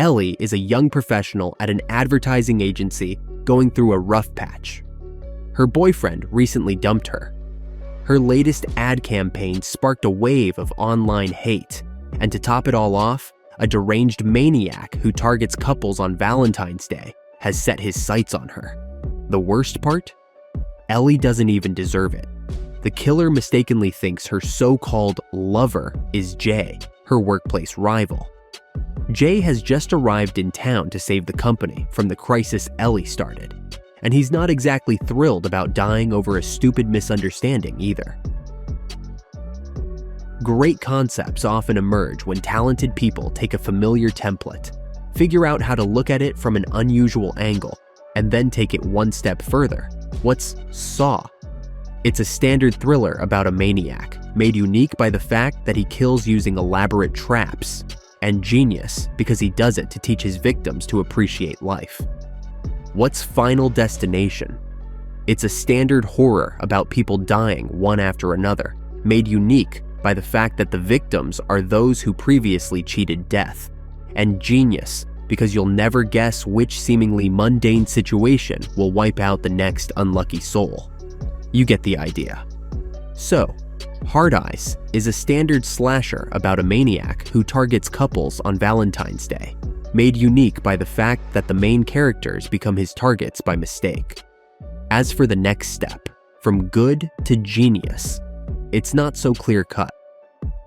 Ellie is a young professional at an advertising agency going through a rough patch. Her boyfriend recently dumped her. Her latest ad campaign sparked a wave of online hate, and to top it all off, a deranged maniac who targets couples on Valentine's Day has set his sights on her. The worst part? Ellie doesn't even deserve it. The killer mistakenly thinks her so-called lover is Jay, her workplace rival. Jay has just arrived in town to save the company from the crisis Ellie started, and he's not exactly thrilled about dying over a stupid misunderstanding either. Great concepts often emerge when talented people take a familiar template, figure out how to look at it from an unusual angle, and then take it one step further. What's Saw? It's a standard thriller about a maniac, made unique by the fact that he kills using elaborate traps, and genius because he does it to teach his victims to appreciate life. What's Final Destination? It's a standard horror about people dying one after another, made unique by the fact that the victims are those who previously cheated death, and genius because you'll never guess which seemingly mundane situation will wipe out the next unlucky soul. You get the idea. So, Hard Eyes is a standard slasher about a maniac who targets couples on Valentine's Day, made unique by the fact that the main characters become his targets by mistake. As for the next step, from good to genius, it's not so clear-cut.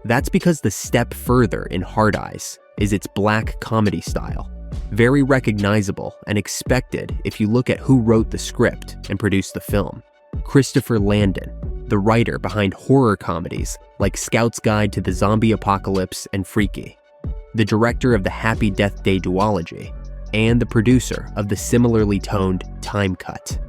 That's because the step further in Hard Eyes is its black comedy style, very recognizable and expected if you look at who wrote the script and produced the film. Christopher Landon, the writer behind horror comedies like Scout's Guide to the Zombie Apocalypse and Freaky, the director of the Happy Death Day duology, and the producer of the similarly toned Time Cut.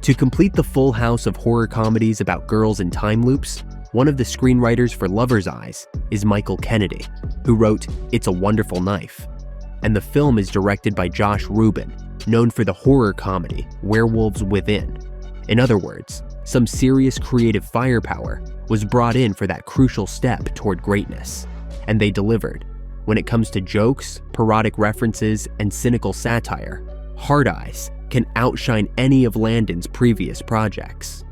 To complete the full house of horror comedies about girls in time loops, one of the screenwriters for Lover's Eyes is Michael Kennedy, who wrote It's a Wonderful Knife, and the film is directed by Josh Ruben, known for the horror comedy Werewolves Within. In other words, some serious creative firepower was brought in for that crucial step toward greatness, and they delivered. When it comes to jokes, parodic references, and cynical satire, Hard Eyes can outshine any of Landon's previous projects.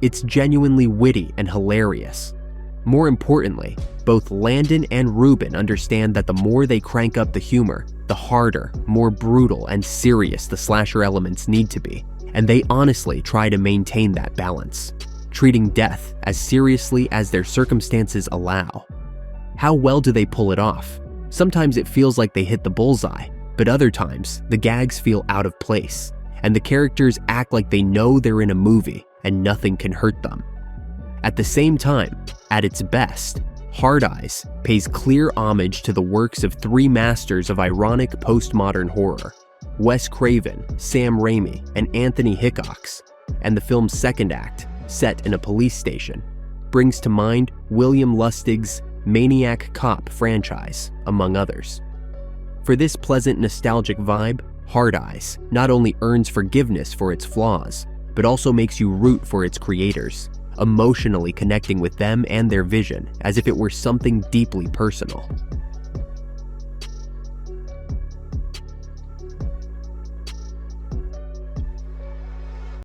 It's genuinely witty and hilarious. More importantly, both Landon and Ruben understand that the more they crank up the humor, the harder, more brutal, and serious the slasher elements need to be, and they honestly try to maintain that balance, treating death as seriously as their circumstances allow. How well do they pull it off? Sometimes it feels like they hit the bullseye, but other times the gags feel out of place, and the characters act like they know they're in a movie and nothing can hurt them. At the same time, at its best, Hard Eyes pays clear homage to the works of three masters of ironic postmodern horror, Wes Craven, Sam Raimi, and Anthony Hickox, and the film's second act, set in a police station, brings to mind William Lustig's Maniac Cop franchise, among others. For this pleasant nostalgic vibe, Hard Eyes not only earns forgiveness for its flaws, but also makes you root for its creators, emotionally connecting with them and their vision as if it were something deeply personal.